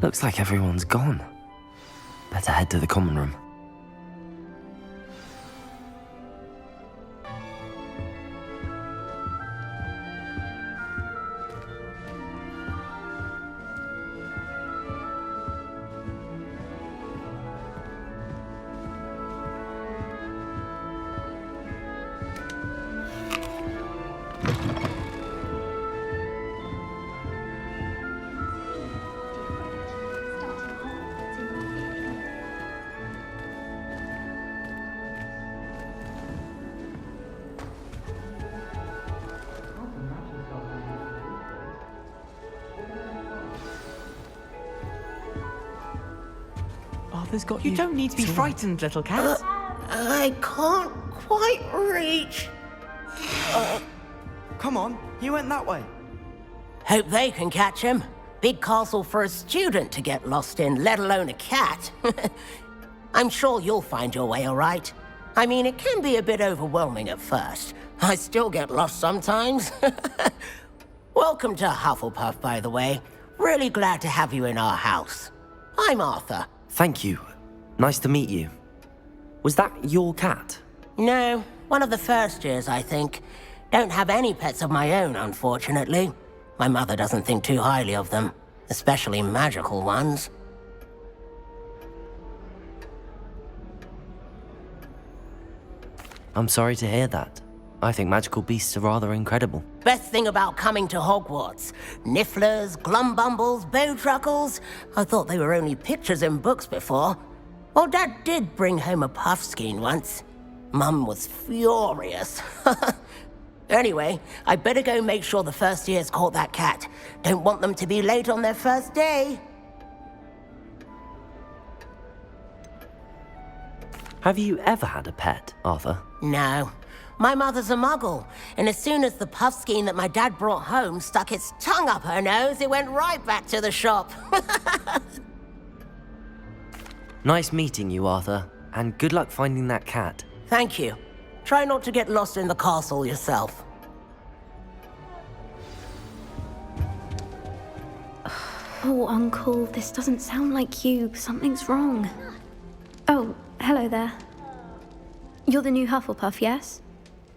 Looks like everyone's gone. Better head to the common room. Arthur's got You don't need to be frightened, little cat. I can't quite reach. Come on, he went that way. Hope they can catch him. Big castle for a student to get lost in, let alone a cat. I'm sure you'll find your way all right. I mean, it can be a bit overwhelming at first. I still get lost sometimes. Welcome to Hufflepuff, by the way. Really glad to have you in our house. I'm Arthur. Thank you. Nice to meet you. Was that your cat? No, one of the first years, I think. Don't have any pets of my own, unfortunately. My mother doesn't think too highly of them, especially magical ones. I'm sorry to hear that. I think magical beasts are rather incredible. Best thing about coming to Hogwarts. Nifflers, glumbumbles, bowtruckles. I thought they were only pictures in books before. Well, Dad did bring home a puffskein once. Mum was furious. Anyway, I better go make sure the first years caught that cat. Don't want them to be late on their first day. Have you ever had a pet, Arthur? No. My mother's a muggle, and as soon as the puffskein that my dad brought home stuck its tongue up her nose, it went right back to the shop. Nice meeting you, Arthur, and good luck finding that cat. Thank you. Try not to get lost in the castle yourself. Oh, Uncle, this doesn't sound like you. Something's wrong. Oh, hello there. You're the new Hufflepuff, yes?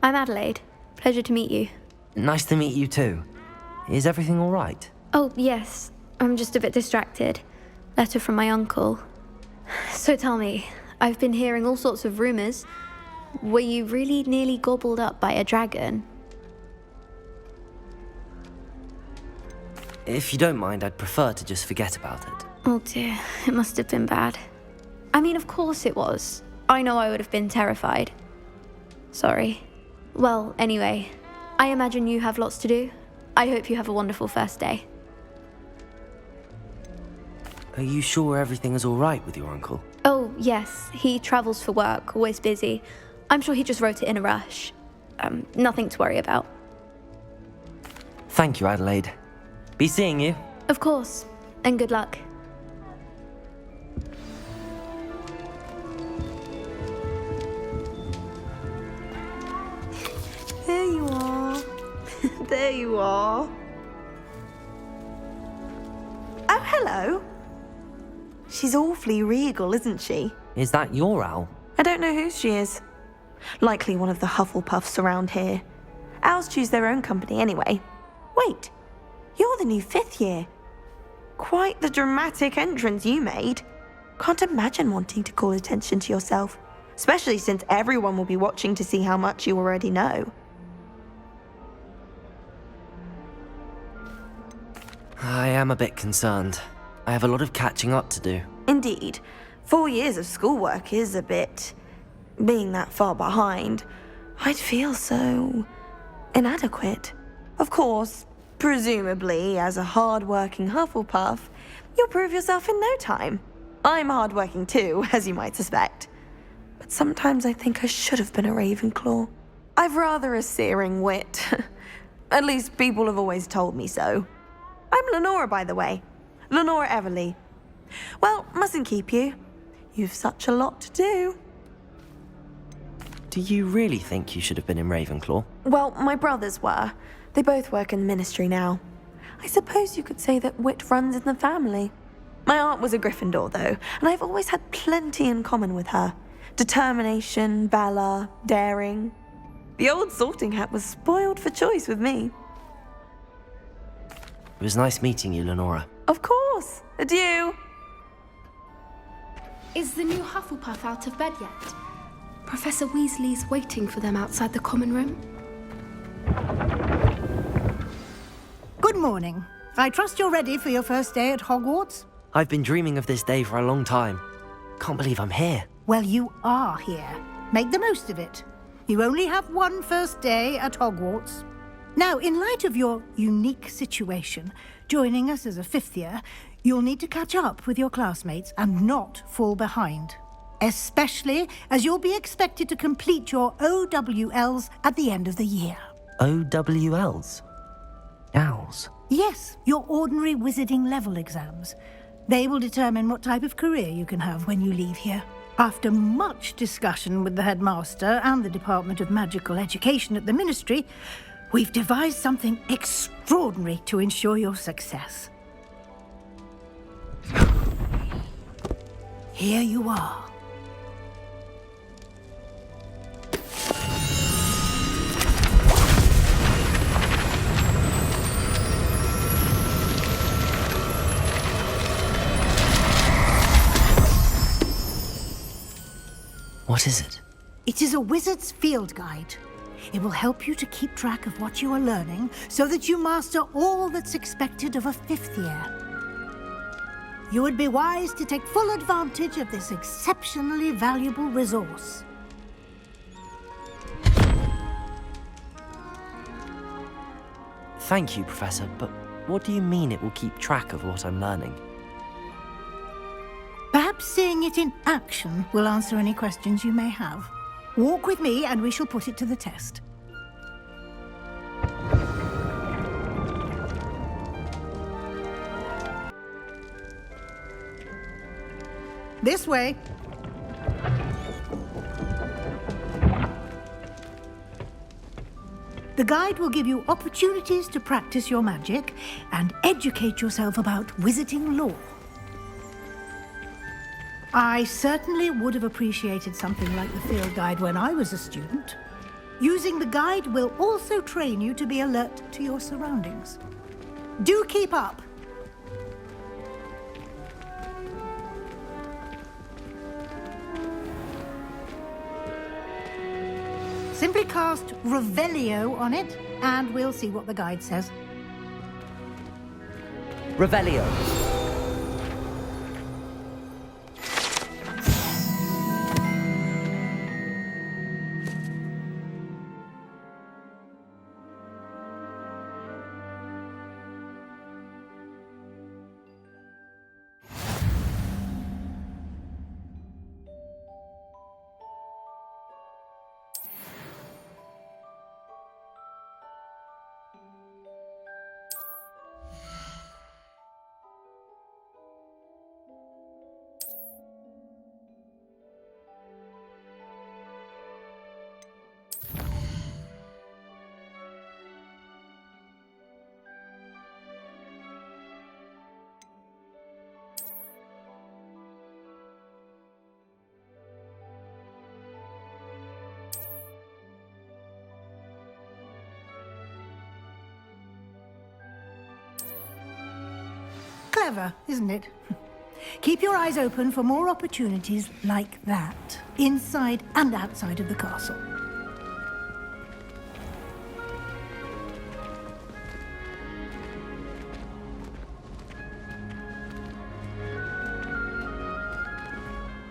I'm Adelaide. Pleasure to meet you. Nice to meet you too. Is everything all right? Oh, yes. I'm just a bit distracted. Letter from my uncle. So tell me, I've been hearing all sorts of rumors. Were you really nearly gobbled up by a dragon? If you don't mind, I'd prefer to just forget about it. Oh dear, it must have been bad. I mean, of course it was. I know I would have been terrified. Sorry. Well, anyway, I imagine you have lots to do. I hope you have a wonderful first day. Are you sure everything is all right with your uncle? Oh, yes. He travels for work, always busy. I'm sure he just wrote it in a rush. Nothing to worry about. Thank you, Adelaide. Be seeing you. Of course. And good luck. There you are. There you are. Oh, hello. She's awfully regal, isn't she? Is that your owl? I don't know whose she is. Likely one of the Hufflepuffs around here. Owls choose their own company anyway. Wait, you're the new 5th year. Quite the dramatic entrance you made. Can't imagine wanting to call attention to yourself, especially since everyone will be watching to see how much you already know. I am a bit concerned. I have a lot of catching up to do. Indeed. 4 years of schoolwork is a bit... Being that far behind, I'd feel so... inadequate. Of course, presumably, as a hard-working Hufflepuff, you'll prove yourself in no time. I'm hard-working too, as you might suspect. But sometimes I think I should have been a Ravenclaw. I've rather a searing wit. At least people have always told me so. I'm Lenora, by the way. Lenora Everly. Well, mustn't keep you. You've such a lot to do. Do you really think you should have been in Ravenclaw? Well, my brothers were. They both work in the ministry now. I suppose you could say that wit runs in the family. My aunt was a Gryffindor, though, and I've always had plenty in common with her. Determination, valor, daring. The old sorting hat was spoiled for choice with me. It was nice meeting you, Lenora. Of course. Adieu. Is the new Hufflepuff out of bed yet? Professor Weasley's waiting for them outside the common room. Good morning. I trust you're ready for your first day at Hogwarts? I've been dreaming of this day for a long time. Can't believe I'm here. Well, you are here. Make the most of it. You only have one first day at Hogwarts. Now, in light of your unique situation, joining us as a fifth year, you'll need to catch up with your classmates and not fall behind. Especially as you'll be expected to complete your OWLs at the end of the year. OWLs? Owls? Yes, your ordinary wizarding level exams. They will determine what type of career you can have when you leave here. After much discussion with the headmaster and the Department of Magical Education at the Ministry, we've devised something extraordinary to ensure your success. Here you are. What is it? It is a wizard's field guide. It will help you to keep track of what you are learning so that you master all that's expected of a fifth year. You would be wise to take full advantage of this exceptionally valuable resource. Thank you, Professor, but what do you mean it will keep track of what I'm learning? Perhaps seeing it in action will answer any questions you may have. Walk with me and we shall put it to the test. This way. The guide will give you opportunities to practice your magic and educate yourself about wizarding lore. I certainly would have appreciated something like the field guide when I was a student. Using the guide will also train you to be alert to your surroundings. Do keep up. Simply cast Revelio on it, and we'll see what the guide says. Revelio. Clever, isn't it? Keep your eyes open for more opportunities like that, inside and outside of the castle.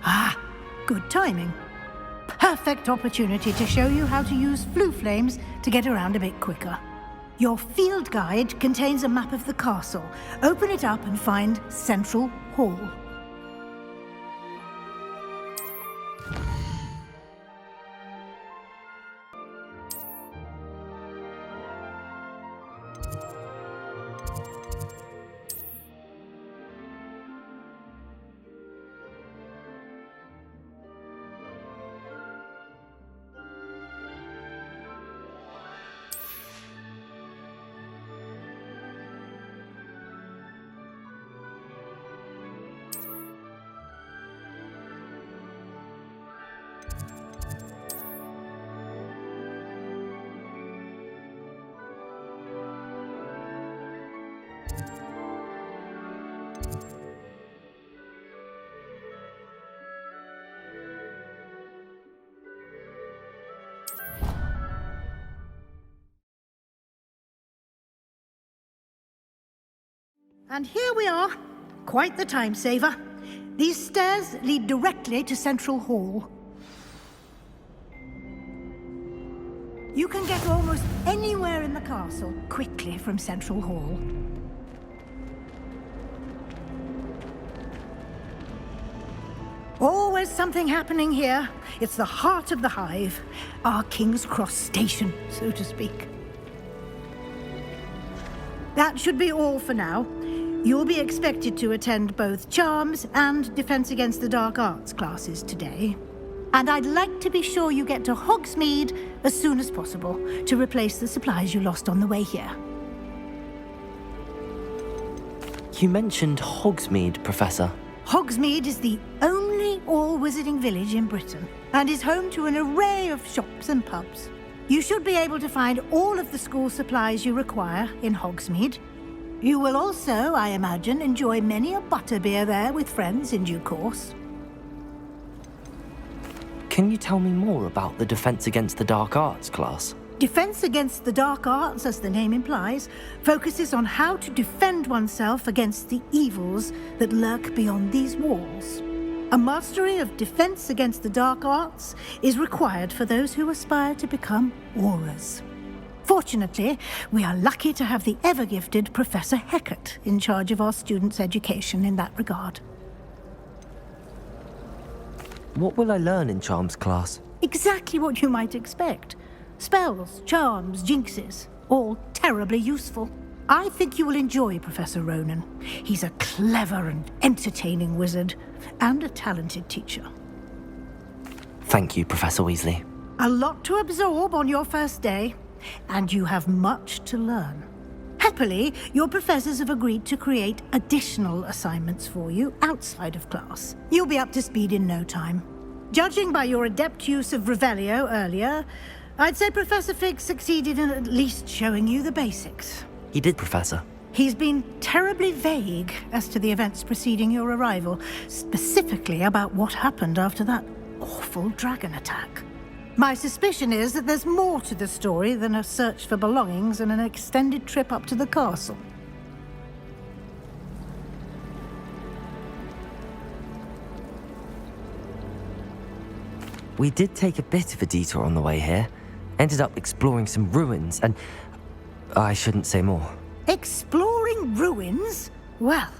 Ah, good timing. Perfect opportunity to show you how to use flue flames to get around a bit quicker. Your field guide contains a map of the castle. Open it up and find Central Hall. And here we are. Quite the time saver. These stairs lead directly to Central Hall. You can get almost anywhere in the castle quickly from Central Hall. Always something happening here. It's the heart of the hive, our King's Cross station, so to speak. That should be all for now. You'll be expected to attend both Charms and Defense Against the Dark Arts classes today. And I'd like to be sure you get to Hogsmeade as soon as possible to replace the supplies you lost on the way here. You mentioned Hogsmeade, Professor. Hogsmeade is the only all-wizarding village in Britain and is home to an array of shops and pubs. You should be able to find all of the school supplies you require in Hogsmeade. You will also, I imagine, enjoy many a butterbeer there with friends in due course. Can you tell me more about the Defense Against the Dark Arts class? Defense Against the Dark Arts, as the name implies, focuses on how to defend oneself against the evils that lurk beyond these walls. A mastery of Defense Against the Dark Arts is required for those who aspire to become Aurors. Fortunately, we are lucky to have the ever-gifted Professor Hecat in charge of our students' education in that regard. What will I learn in Charms class? Exactly what you might expect. Spells, charms, jinxes, all terribly useful. I think you will enjoy Professor Ronan. He's a clever and entertaining wizard, and a talented teacher. Thank you, Professor Weasley. A lot to absorb on your first day, and you have much to learn. Happily, your professors have agreed to create additional assignments for you outside of class. You'll be up to speed in no time. Judging by your adept use of Revelio earlier, I'd say Professor Fig succeeded in at least showing you the basics. He did, Professor. He's been terribly vague as to the events preceding your arrival, specifically about what happened after that awful dragon attack. My suspicion is that there's more to the story than a search for belongings and an extended trip up to the castle. We did take a bit of a detour on the way here. Ended up exploring some ruins and... I shouldn't say more. Exploring ruins? Well,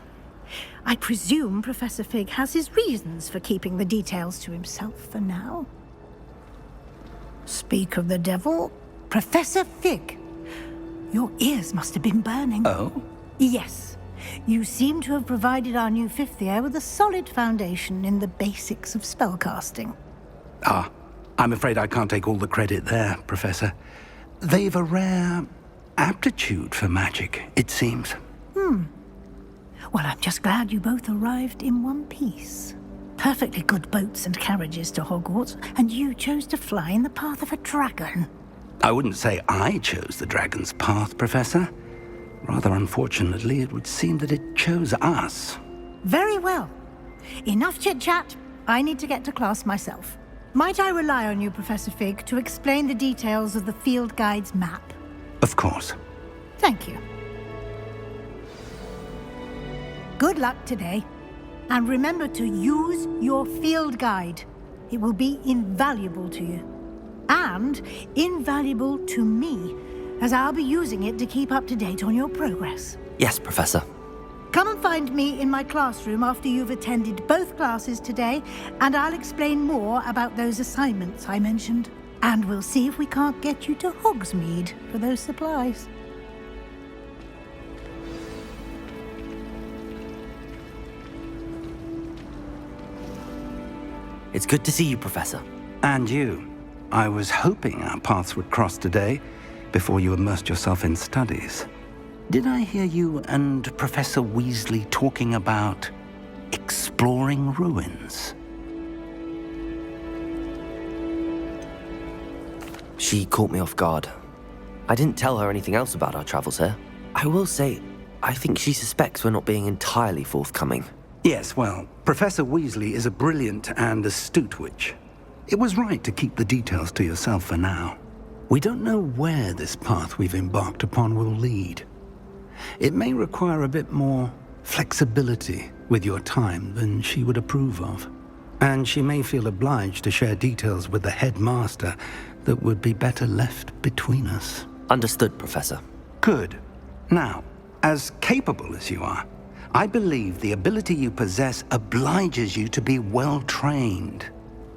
I presume Professor Fig has his reasons for keeping the details to himself for now. Speak of the devil, Professor Fig. Your ears must have been burning. Oh? Yes. You seem to have provided our new fifth year with a solid foundation in the basics of spellcasting. Ah, I'm afraid I can't take all the credit there, Professor. They've a rare aptitude for magic, it seems. Well, I'm just glad you both arrived in one piece. Perfectly good boats and carriages to Hogwarts, and you chose to fly in the path of a dragon. I wouldn't say I chose the dragon's path, Professor. Rather unfortunately, it would seem that it chose us. Very well. Enough chit-chat. I need to get to class myself. Might I rely on you, Professor Fig, to explain the details of the field guide's map? Of course. Thank you. Good luck today. And remember to use your field guide. It will be invaluable to you. And invaluable to me, as I'll be using it to keep up to date on your progress. Yes, Professor. Come and find me in my classroom after you've attended both classes today, and I'll explain more about those assignments I mentioned. And we'll see if we can't get you to Hogsmeade for those supplies. It's good to see you, Professor. And you. I was hoping our paths would cross today, before you immersed yourself in studies. Did I hear you and Professor Weasley talking about exploring ruins? She caught me off guard. I didn't tell her anything else about our travels here. I will say, I think she suspects we're not being entirely forthcoming. Yes, well, Professor Weasley is a brilliant and astute witch. It was right to keep the details to yourself for now. We don't know where this path we've embarked upon will lead. It may require a bit more flexibility with your time than she would approve of. And she may feel obliged to share details with the headmaster that would be better left between us. Understood, Professor. Good. Now, as capable as you are, I believe the ability you possess obliges you to be well-trained.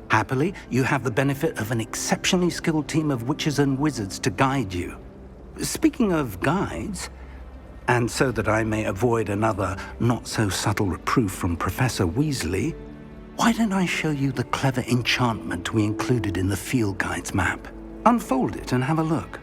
Happily, you have the benefit of an exceptionally skilled team of witches and wizards to guide you. Speaking of guides, and so that I may avoid another not-so-subtle reproof from Professor Weasley, why don't I show you the clever enchantment we included in the field guide's map? Unfold it and have a look.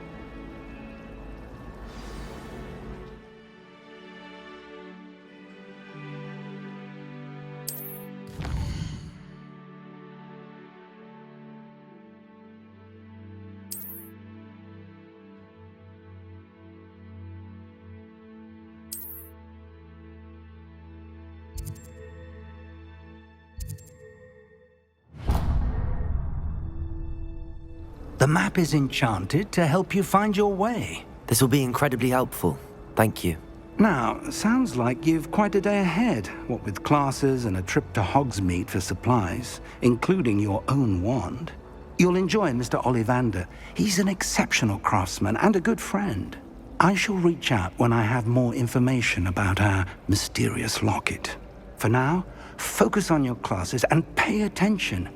The map is enchanted to help you find your way. This will be incredibly helpful. Thank you. Now, sounds like you've quite a day ahead, what with classes and a trip to Hogsmeade for supplies, including your own wand. You'll enjoy Mr. Ollivander. He's an exceptional craftsman and a good friend. I shall reach out when I have more information about our mysterious locket. For now, focus on your classes and pay attention.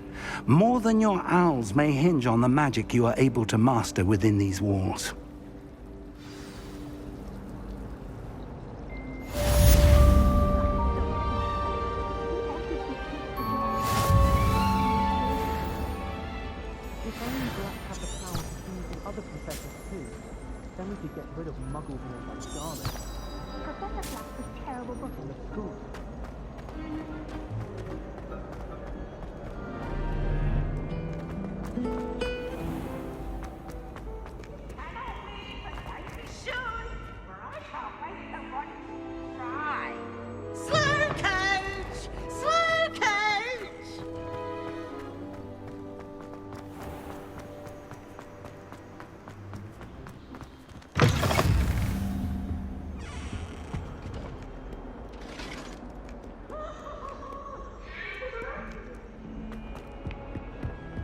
More than your owls may hinge on the magic you are able to master within these walls.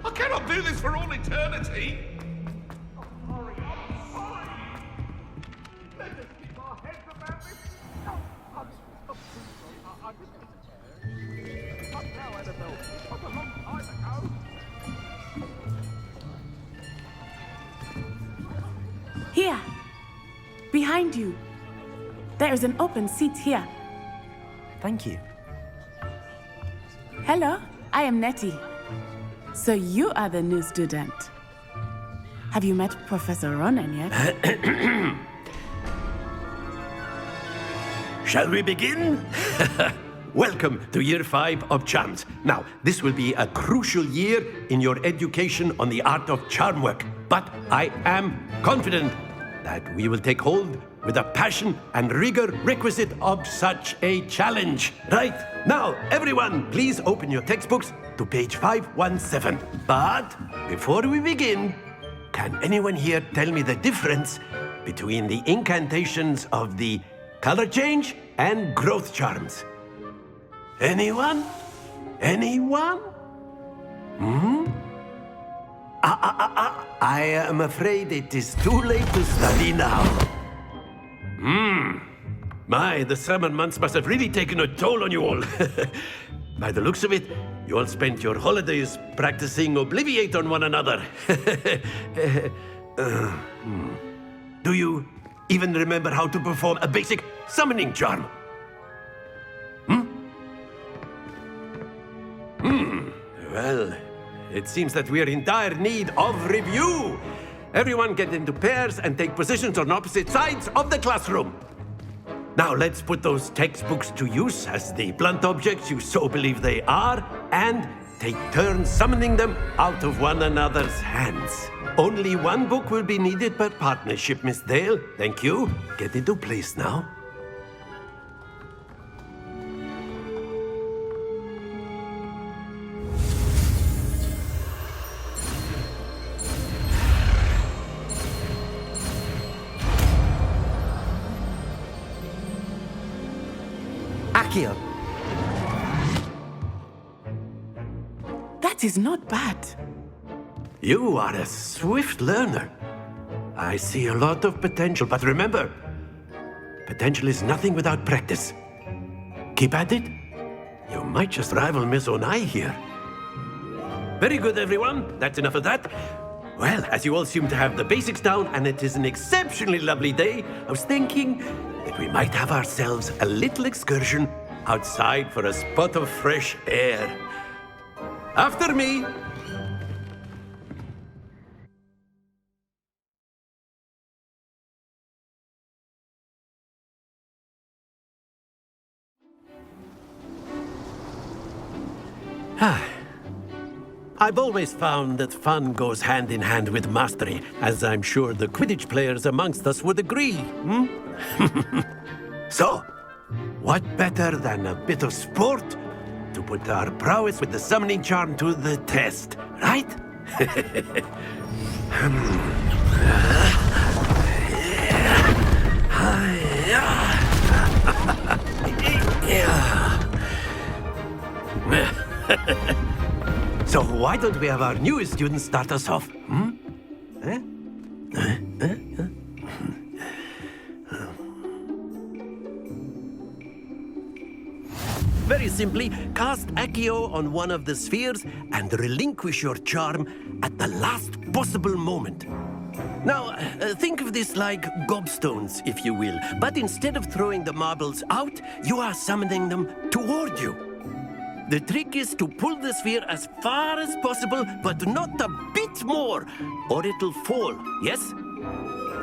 I cannot do this for all eternity! Let us keep our heads about this! Not now, Annabelle. Not a long time ago. Here! Behind you! There is an open seat here. Thank you. Hello, I am Nettie. So you are the new student. Have you met Professor Ronan yet? Shall we begin? Welcome to Year 5 of Charms. Now, this will be a crucial year in your education on the art of charm work. But I am confident that we will take hold with the passion and rigor requisite of such a challenge. Right, now, everyone, please open your textbooks to page 517. But before we begin, can anyone here tell me the difference between the incantations of the color change and growth charms? Anyone? Anyone? I am afraid it is too late to study now. My, the summer months must have really taken a toll on you all. By the looks of it, you all spent your holidays practicing Obliviate on one another. Do you even remember how to perform a basic summoning charm? Well, it seems that we are in dire need of review. Everyone get into pairs and take positions on opposite sides of the classroom. Now let's put those textbooks to use as the blunt objects you so believe they are, and take turns summoning them out of one another's hands. Only one book will be needed per partnership, Miss Dale. Thank you. Get into place now. Accio. That is not bad. You are a swift learner. I see a lot of potential, but remember, potential is nothing without practice. Keep at it. You might just rival Miss Onai here. Very good, everyone. That's enough of that. Well, as you all seem to have the basics down, and it is an exceptionally lovely day, I was thinking that we might have ourselves a little excursion outside for a spot of fresh air. After me. I've always found that fun goes hand in hand with mastery, as I'm sure the Quidditch players amongst us would agree. So, what better than a bit of sport to put our prowess with the summoning charm to the test, right? So why don't we have our newest student start us off? Very simply, cast Accio on one of the spheres and relinquish your charm at the last possible moment. Now, think of this like gobstones, if you will, but instead of throwing the marbles out, you are summoning them toward you. The trick is to pull the sphere as far as possible, but not a bit more, or it'll fall, yes?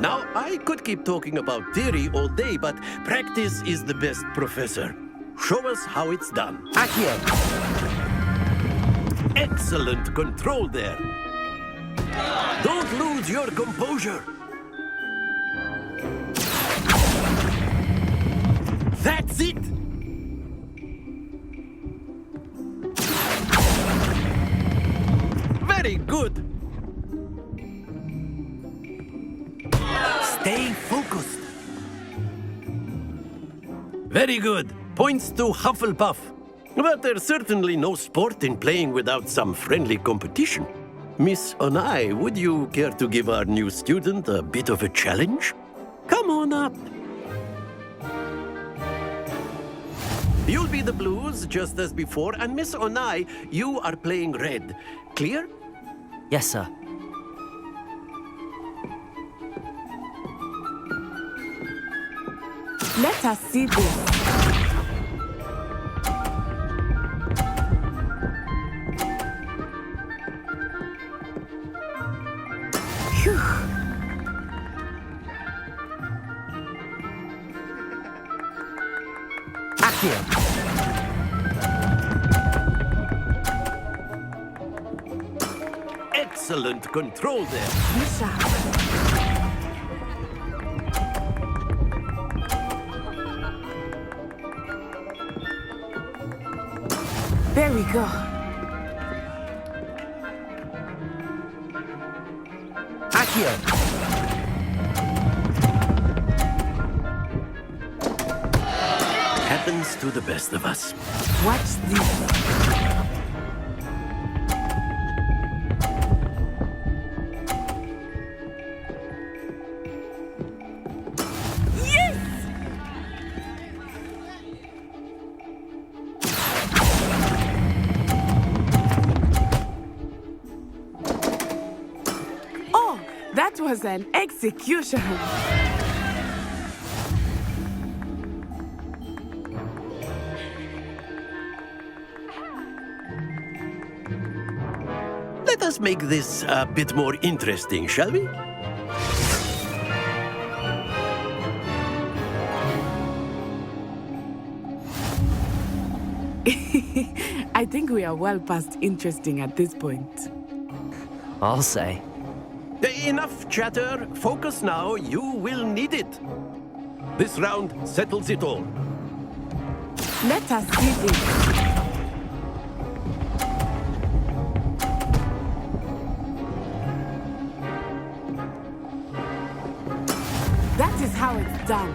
Now, I could keep talking about theory all day, but practice is the best professor. Show us how it's done. Accio. Excellent control there. Don't lose your composure. That's it. Very good. Stay focused. Very good. Points to Hufflepuff. But there's certainly no sport in playing without some friendly competition. Miss Onai, would you care to give our new student a bit of a challenge? Come on up. You'll be the blues, just as before, and Miss Onai, you are playing red. Clear? Yes, sir. Let us see this. Phew. Accio. Excellent control there. There we go. Accio. Happens to the best of us. Watch this. That was an execution. Let us make this a bit more interesting, shall we? I think we are well past interesting at this point. I'll say. Enough chatter. Focus now. You will need it. This round settles it all. Let us see this. That is how it's done.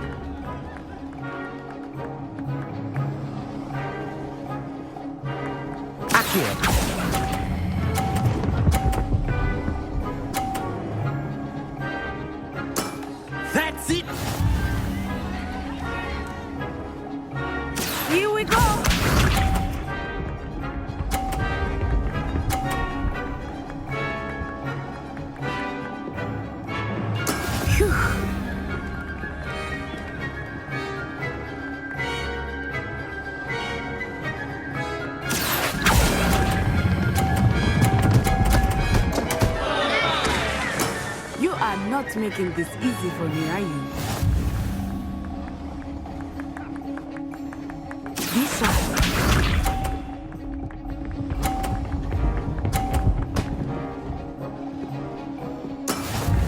Here we go! Phew. You are not making this easy for me, are you? This side.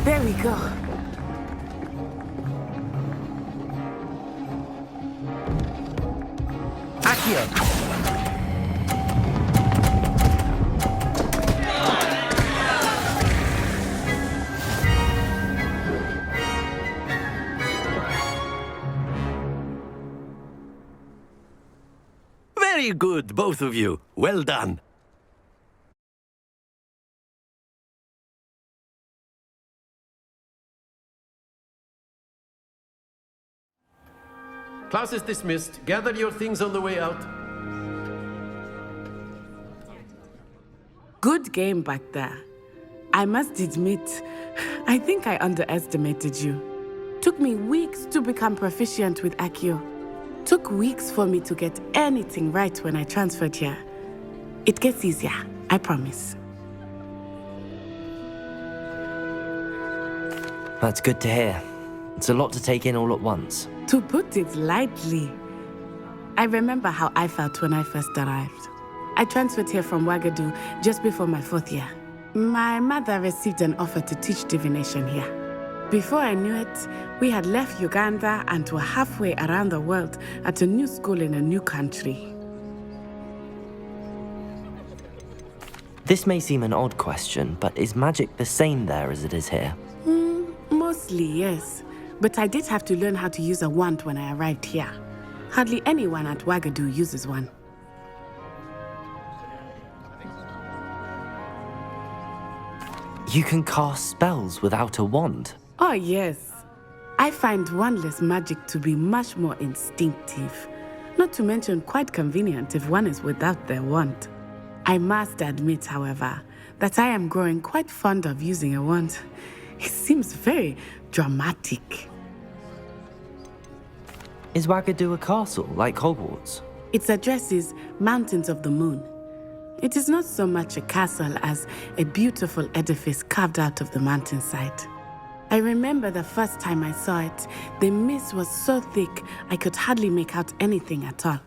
There we go. Accio. Very good, both of you. Well done. Class is dismissed. Gather your things on the way out. Good game back there. I must admit, I think I underestimated you. Took me weeks to become proficient with Accio. Took weeks for me to get anything right when I transferred here. It gets easier, I promise. That's good to hear. It's a lot to take in all at once. To put it lightly, I remember how I felt when I first arrived. I transferred here from Ouagadougou just before my 4th year. My mother received an offer to teach divination here. Before I knew it, we had left Uganda and were halfway around the world at a new school in a new country. This may seem an odd question, but is magic the same there as it is here? Mostly, yes. But I did have to learn how to use a wand when I arrived here. Hardly anyone at Ouagadougou uses one. You can cast spells without a wand? Oh, yes. I find wandless magic to be much more instinctive. Not to mention quite convenient if one is without their wand. I must admit, however, that I am growing quite fond of using a wand. It seems very dramatic. Is Ouagadougou a castle, like Hogwarts? Its address is Mountains of the Moon. It is not so much a castle as a beautiful edifice carved out of the mountainside. I remember the first time I saw it, the mist was so thick I could hardly make out anything at all.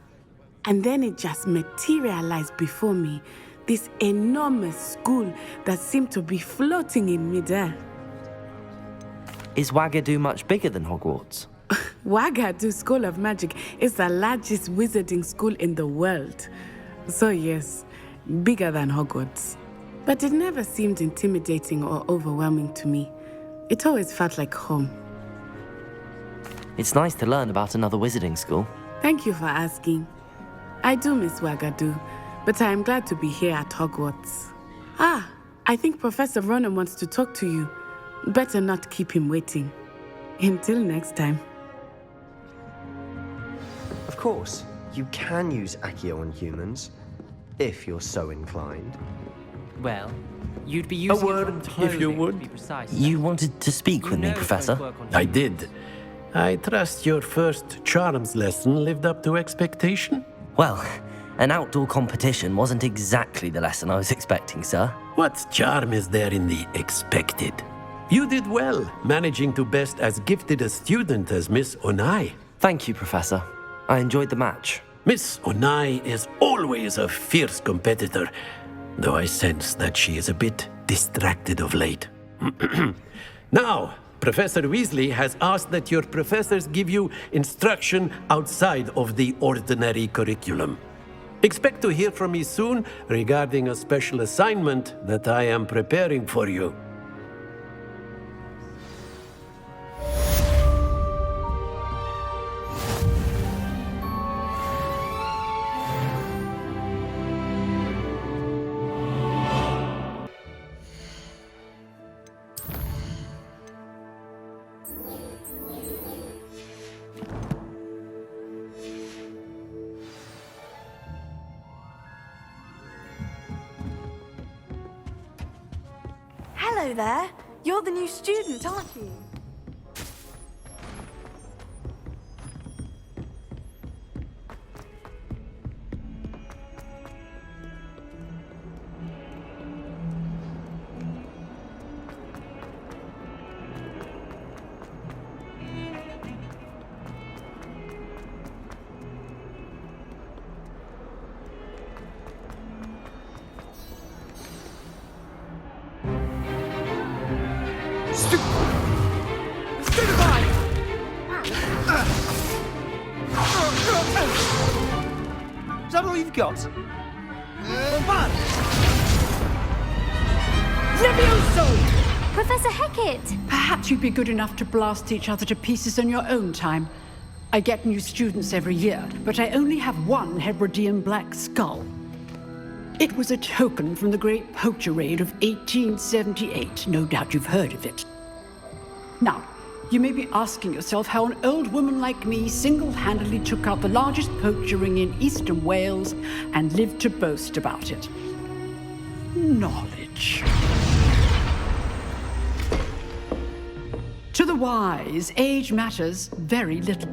And then it just materialized before me, this enormous school that seemed to be floating in midair. Is Ouagadougou much bigger than Hogwarts? Ouagadougou School of Magic is the largest wizarding school in the world. So yes, bigger than Hogwarts. But it never seemed intimidating or overwhelming to me. It always felt like home. It's nice to learn about another wizarding school. Thank you for asking. I do miss Ouagadougou, but I am glad to be here at Hogwarts. Ah, I think Professor Ronan wants to talk to you. Better not keep him waiting. Until next time. Of course, you can use Accio on humans, if you're so inclined. Well, you'd be using A word, if you would. to be precise. You wanted to speak with me, Professor? I did. I trust your first charms lesson lived up to expectation? Well, an outdoor competition wasn't exactly the lesson I was expecting, sir. What charm is there in the expected? You did well, managing to best as gifted a student as Miss Onai. Thank you, Professor. I enjoyed the match. Miss Onai is always a fierce competitor, though I sense that she is a bit distracted of late. Now, Professor Weasley has asked that your professors give you instruction outside of the ordinary curriculum. Expect to hear from me soon regarding a special assignment that I am preparing for you. Hello there. You're the new student, aren't you? Is that all you've got? Levioso! Professor Hecat! Perhaps you'd be good enough to blast each other to pieces on your own time. I get new students every year, but I only have one Hebridean black skull. It was a token from the Great Poacher Raid of 1878. No doubt you've heard of it. Now, you may be asking yourself how an old woman like me single-handedly took out the largest poacher ring in eastern Wales and lived to boast about it. Knowledge. To the wise, age matters very little.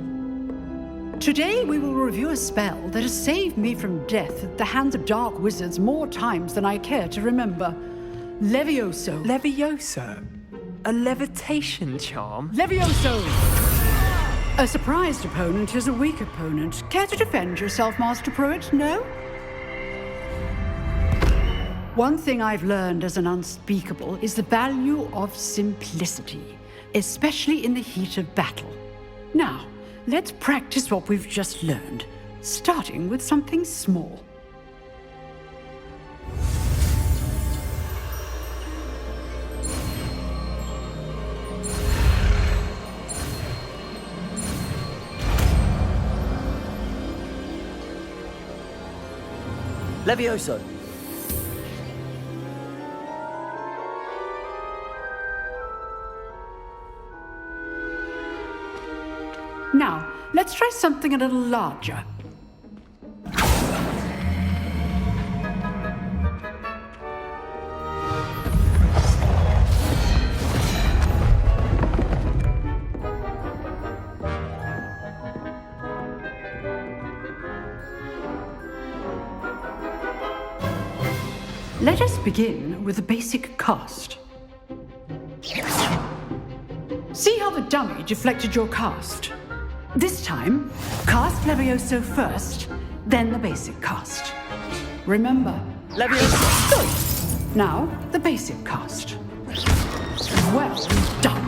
Today we will review a spell that has saved me from death at the hands of dark wizards more times than I care to remember. Levioso. Levioso? A levitation charm? Levioso! A surprised opponent is a weak opponent. Care to defend yourself, Master Pruitt? No? One thing I've learned as an unspeakable is the value of simplicity, especially in the heat of battle. Now, let's practice what we've just learned, starting with something small. Levioso. Now, let's try something a little larger. Let us begin with the basic cast. See how the dummy deflected your cast? This time, cast Levioso first, then the basic cast. Remember, Levioso. Good. Now, the basic cast. Well done.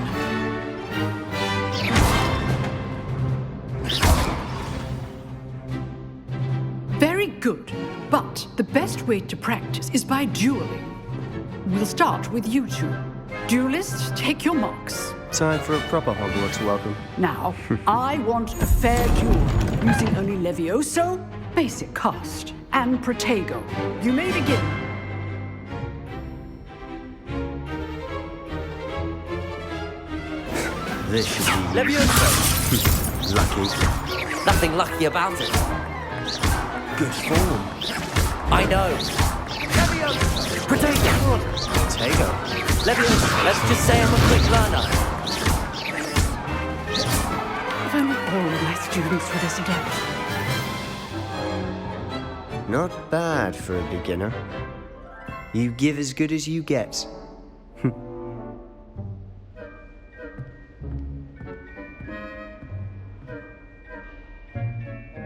Very good, but the best way to practice is by dueling. We'll start with you two. Duelists, take your marks. Time for a proper Hogwarts welcome. Now, I want a fair duel, using only Levioso, basic cast, and Protego. You may begin. This should be Levioso! lucky. Nothing lucky about it. Good form. I know. Levioso! Protego! Protego. Levioso, let's just say I'm a quick learner. If only all my students were this adept. Not bad for a beginner. You give as good as you get.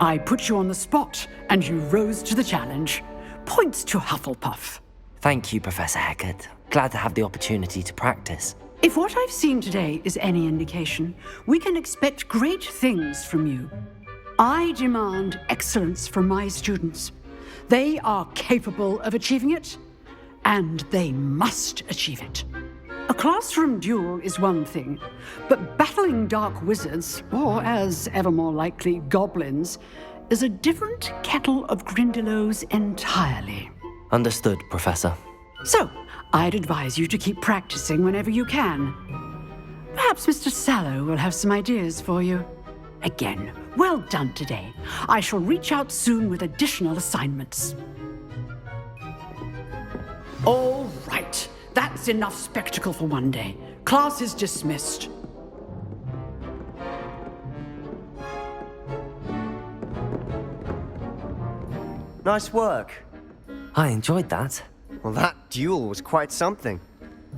I put you on the spot, and you rose to the challenge. Points to Hufflepuff. Thank you, Professor Hecat. Glad to have the opportunity to practice. If what I've seen today is any indication, we can expect great things from you. I demand excellence from my students. They are capable of achieving it, and they must achieve it. A classroom duel is one thing, but battling dark wizards, or as ever more likely, goblins, is a different kettle of Grindylows entirely. Understood, Professor. So, I'd advise you to keep practicing whenever you can. Perhaps Mr. Sallow will have some ideas for you. Again, well done today. I shall reach out soon with additional assignments. All right. That That's enough spectacle for one day. Class is dismissed. Nice work. I enjoyed that. Well, that duel was quite something.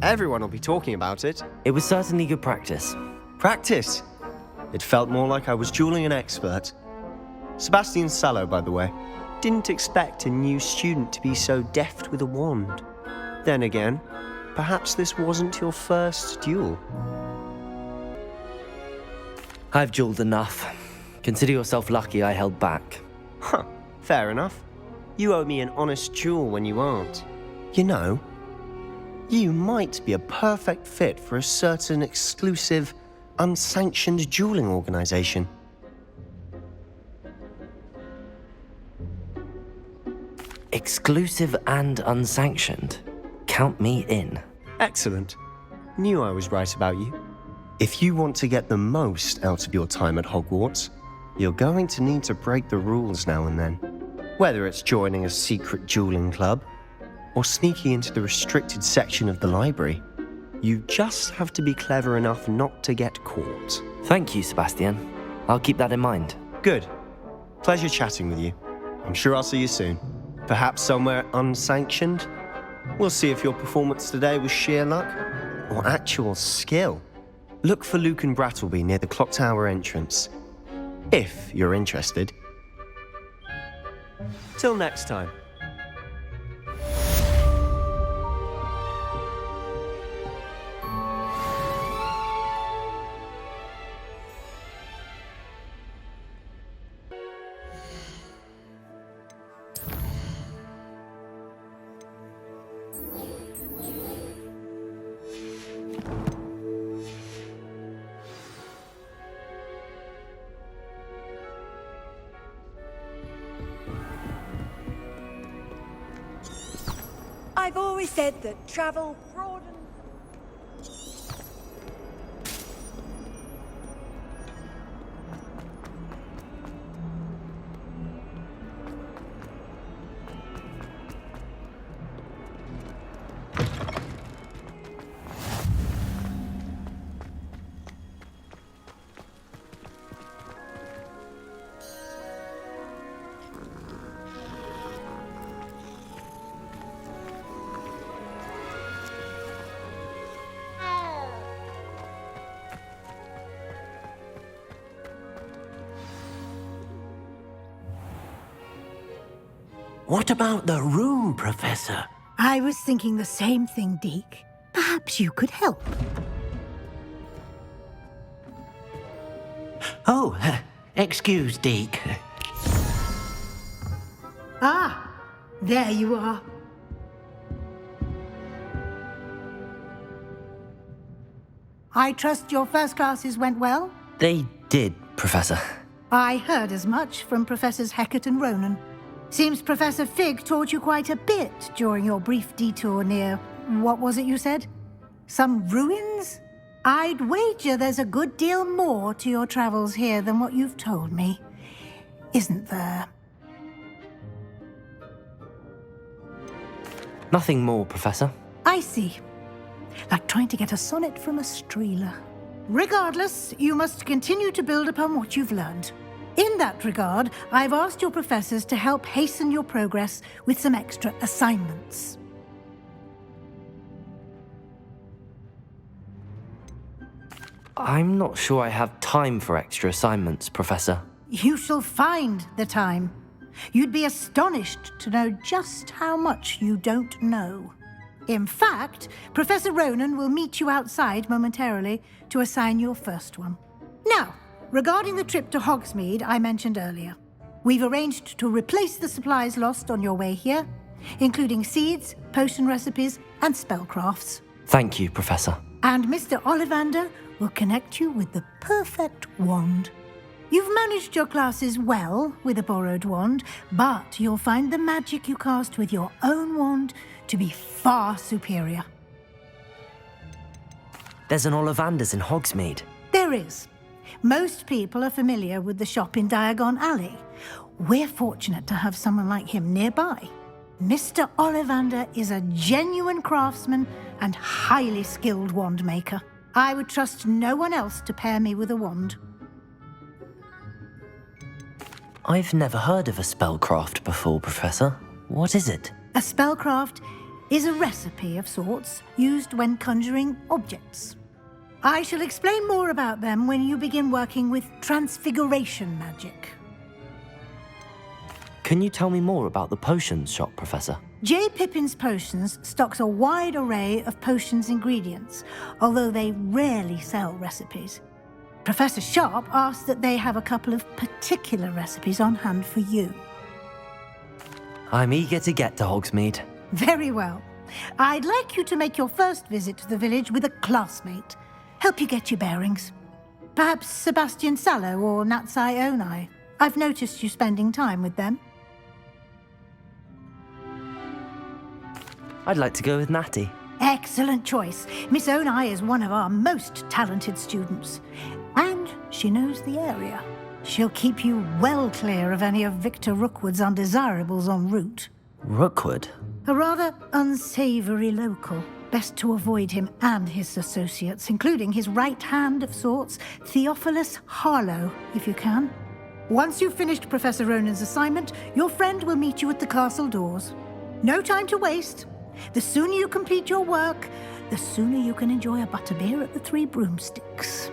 Everyone will be talking about it. It was certainly good practice. Practice? It felt more like I was dueling an expert. Sebastian Sallow, by the way. Didn't expect a new student to be so deft with a wand. Then again, perhaps this wasn't your first duel. I've dueled enough. Consider yourself lucky I held back. Huh, fair enough. You owe me an honest duel when you aren't. You know, you might be a perfect fit for a certain exclusive, unsanctioned dueling organization. Exclusive and unsanctioned. Count me in. Excellent. Knew I was right about you. If you want to get the most out of your time at Hogwarts, you're going to need to break the rules now and then. Whether it's joining a secret dueling club, or sneaking into the restricted section of the library, you just have to be clever enough not to get caught. Thank you, Sebastian. I'll keep that in mind. Good. Pleasure chatting with you. I'm sure I'll see you soon. Perhaps somewhere unsanctioned? We'll see if your performance today was sheer luck or actual skill. Look for Luke and Brattleby near the clock tower entrance, if you're interested. Till next time. I've always said that travel broadens. What about the room, Professor? I was thinking the same thing, Deke. Perhaps you could help. Oh, excuse, Deke. Ah, there you are. I trust your first classes went well? They did, Professor. I heard as much from Professors Hecat and Ronan. Seems Professor Fig taught you quite a bit during your brief detour near, what was it you said? Some ruins? I'd wager there's a good deal more to your travels here than what you've told me. Isn't there? Nothing more, Professor. I see. Like trying to get a sonnet from a streeler. Regardless, you must continue to build upon what you've learned. In that regard, I've asked your professors to help hasten your progress with some extra assignments. I'm not sure I have time for extra assignments, Professor. You shall find the time. You'd be astonished to know just how much you don't know. In fact, Professor Ronan will meet you outside momentarily to assign your first one. Now, regarding the trip to Hogsmeade I mentioned earlier, we've arranged to replace the supplies lost on your way here, including seeds, potion recipes, and spellcrafts. Thank you, Professor. And Mr. Ollivander will connect you with the perfect wand. You've managed your classes well with a borrowed wand, but you'll find the magic you cast with your own wand to be far superior. There's an Ollivander's in Hogsmeade. There is. Most people are familiar with the shop in Diagon Alley. We're fortunate to have someone like him nearby. Mr. Ollivander is a genuine craftsman and highly skilled wand maker. I would trust no one else to pair me with a wand. I've never heard of a spellcraft before, Professor. What is it? A spellcraft is a recipe of sorts used when conjuring objects. I shall explain more about them when you begin working with transfiguration magic. Can you tell me more about the potions shop, Professor? J. Pippin's Potions stocks a wide array of potions ingredients, although they rarely sell recipes. Professor Sharp asks that they have a couple of particular recipes on hand for you. I'm eager to get to Hogsmeade. Very well. I'd like you to make your first visit to the village with a classmate. Help you get your bearings. Perhaps Sebastian Sallow or Natsai Onai. I've noticed you spending time with them. I'd like to go with Natty. Excellent choice. Miss Onai is one of our most talented students. And she knows the area. She'll keep you well clear of any of Victor Rookwood's undesirables en route. Rookwood? A rather unsavoury local. Best to avoid him and his associates, including his right hand of sorts, Theophilus Harlow, if you can. Once you've finished Professor Ronan's assignment, your friend will meet you at the castle doors. No time to waste. The sooner you complete your work, the sooner you can enjoy a butterbeer at the Three Broomsticks.